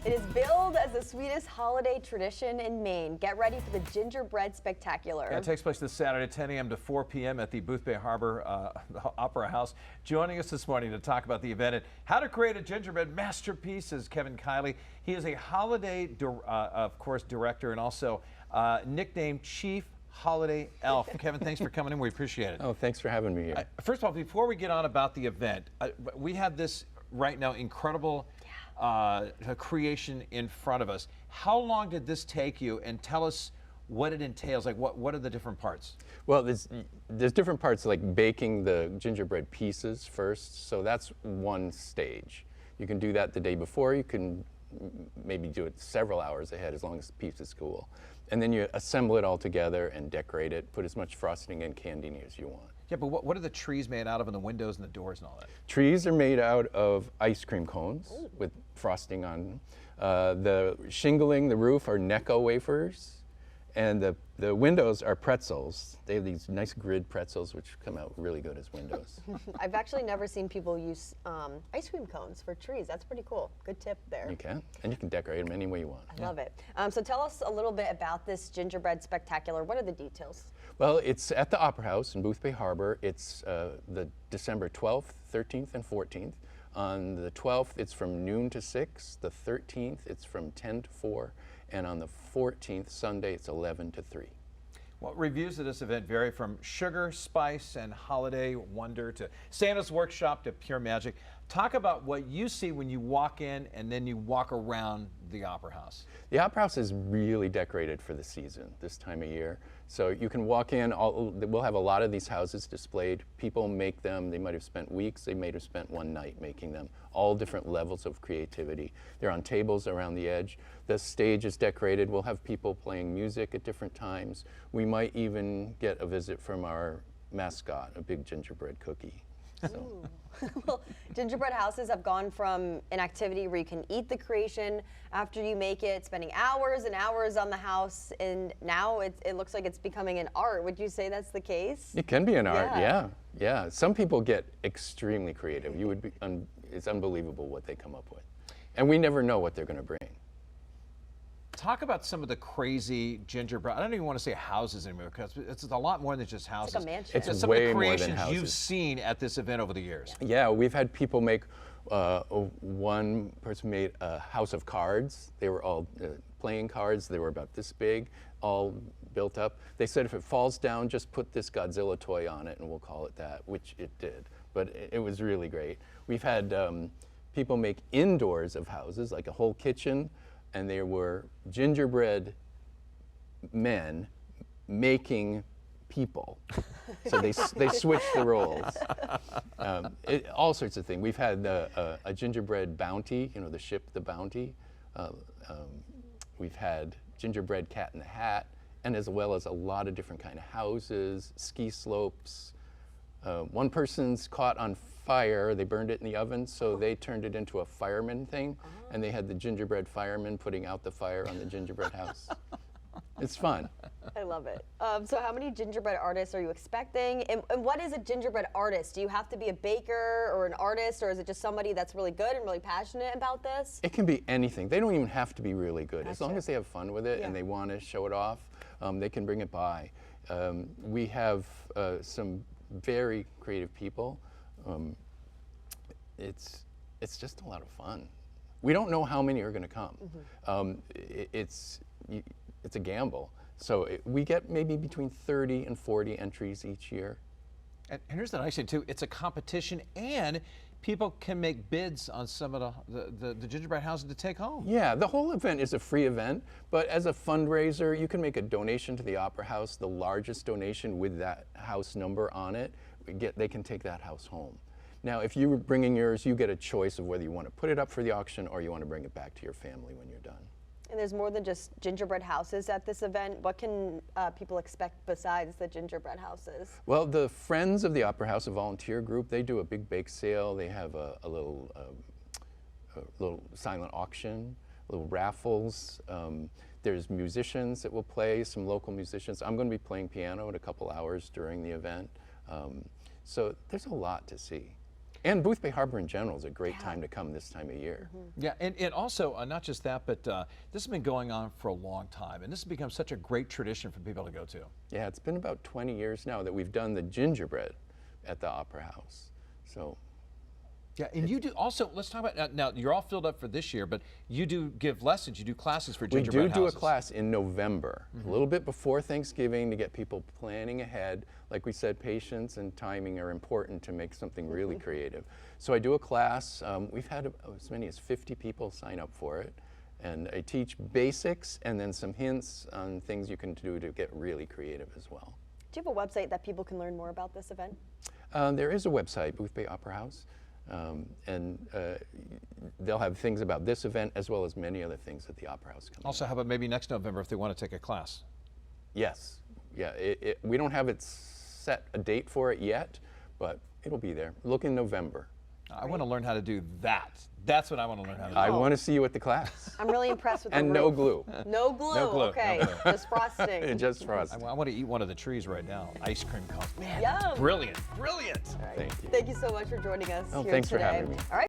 It is billed as the sweetest holiday tradition in Maine. Get ready for the Gingerbread Spectacular. Yeah, it takes place this Saturday, 10 a.m. to 4 p.m. at the Boothbay Harbor Opera House. Joining us this morning to talk about the event and how to create a gingerbread masterpiece is Kevin Kiley. He is a holiday, of course, director and also nicknamed Chief Holiday Elf. Kevin, thanks for coming in. We appreciate it. Oh, thanks for having me here. First of all, before we get on about the event, we have this right now incredible creation in front of us. How long did this take you, and tell us what it entails? Like, what are the different parts? Well, there's different parts, like baking the gingerbread pieces first. So that's one stage. You can do that the day before. You can maybe do it several hours ahead, as long as the piece is cool. And then you assemble it all together and decorate it, put as much frosting and candy as you want. Yeah, but what are the trees made out of, and the windows and the doors and all that? Trees are made out of ice cream cones with frosting on them. The shingling, the roof, are Necco wafers. And the windows are pretzels. They have these nice grid pretzels, which come out really good as windows. I've actually never seen people use ice cream cones for trees. That's pretty cool. Good tip there. You can, and you can decorate them any way you want. I love it. So tell us a little bit about this Gingerbread Spectacular. What are the details? Well, it's at the Opera House in Boothbay Harbor. It's the December 12th, 13th, and 14th. On the 12th, it's from noon to 6. The 13th, it's from 10 to 4. And on the 14th, Sunday, it's 11 to 3. Well, reviews of this event vary from sugar, spice, and holiday wonder to Santa's workshop to pure magic. Talk about what you see when you walk in and then you walk around the Opera House. The Opera House is really decorated for the season this time of year. So you can walk in, we'll have a lot of these houses displayed. People make them, they might have spent weeks, they might have spent one night making them. All different levels of creativity. They're on tables around the edge. The stage is decorated. We'll have people playing music at different times. We might even get a visit from our mascot, a big gingerbread cookie. So. Well, gingerbread houses have gone from an activity where you can eat the creation after you make it, spending hours and hours on the house, and now it looks like it's becoming an art. Would you say that's the case? It can be an art, yeah. Some people get extremely creative. You would be, it's unbelievable what they come up with. And we never know what they're going to bring. Talk about some of the crazy gingerbread. I don't even want to say houses anymore, because it's a lot more than just houses. It's like a mansion. It's some way of the more than creations houses. you've seen at this event over the years. Yeah, we've had people make, one person made a house of cards. They were all playing cards. They were about this big, all built up. They said if it falls down, just put this Godzilla toy on it and we'll call it that, which it did. But it was really great. We've had people make indoors of houses, like a whole kitchen, and they were gingerbread men making people. So they switched the roles. All sorts of things. We've had a gingerbread bounty, you know, the ship, the Bounty. We've had gingerbread cat in the hat, and as well as a lot of different kind of houses, ski slopes. One person's caught on fire. They burned it in the oven, so they turned it into a fireman thing, and they had the gingerbread fireman putting out the fire on the gingerbread house. It's fun. I love it. So how many gingerbread artists are you expecting? And what is a gingerbread artist? Do you have to be a baker or an artist, or is it just somebody that's really good and really passionate about this? It can be anything. They don't even have to be really good. Gotcha. As long as they have fun with it and they want to show it off, they can bring it by. We have some very creative people. It's just a lot of fun. We don't know how many are going to come. It's a gamble. So we get maybe between 30 and 40 entries each year. And here's the nice thing too, it's a competition, and people can make bids on some of the gingerbread houses to take home. Yeah, the whole event is a free event, but as a fundraiser, you can make a donation to the Opera House, the largest donation with that house number on it. They can take that house home. Now, if you're bringing yours, you get a choice of whether you want to put it up for the auction or you want to bring it back to your family when you're done. And there's more than just gingerbread houses at this event. What can people expect besides the gingerbread houses? Well, the Friends of the Opera House, a volunteer group, they do a big bake sale. They have a little silent auction, little raffles. There's musicians that will play, some local musicians. I'm going to be playing piano in a couple hours during the event. So there's a lot to see. And Boothbay Harbor in general is a great time to come this time of year. Yeah, and also, not just that, but this has been going on for a long time, and this has become such a great tradition for people to go to. Yeah, it's been about 20 years now that we've done the gingerbread at the Opera House. So. Yeah, and you do also, let's talk about, now you're all filled up for this year, but you do give lessons, you do classes for gingerbread houses. We do a class in November, a little bit before Thanksgiving, to get people planning ahead. Like we said, patience and timing are important to make something really creative. So I do a class. We've had as many as 50 people sign up for it. And I teach basics and then some hints on things you can do to get really creative as well. Do you have a website that people can learn more about this event? There is a website, Boothbay Opera House. They'll have things about this event as well as many other things at the Opera House coming Also, how about maybe next November if they want to take a class? Yes. Yeah, we don't have it set a date for it yet, but it'll be there. Look in November. I want to learn how to do that. That's what I want to learn how to do. I want to see you at the class. I'm really impressed with the And roof. no glue. No glue. No glue, Okay, no glue. just frosting. Just frosting. I want to eat one of the trees right now. Ice cream cone. Man, Yum. brilliant, brilliant. All right. Thank you. Thank you so much for joining us Oh, here thanks for today. having me. All right.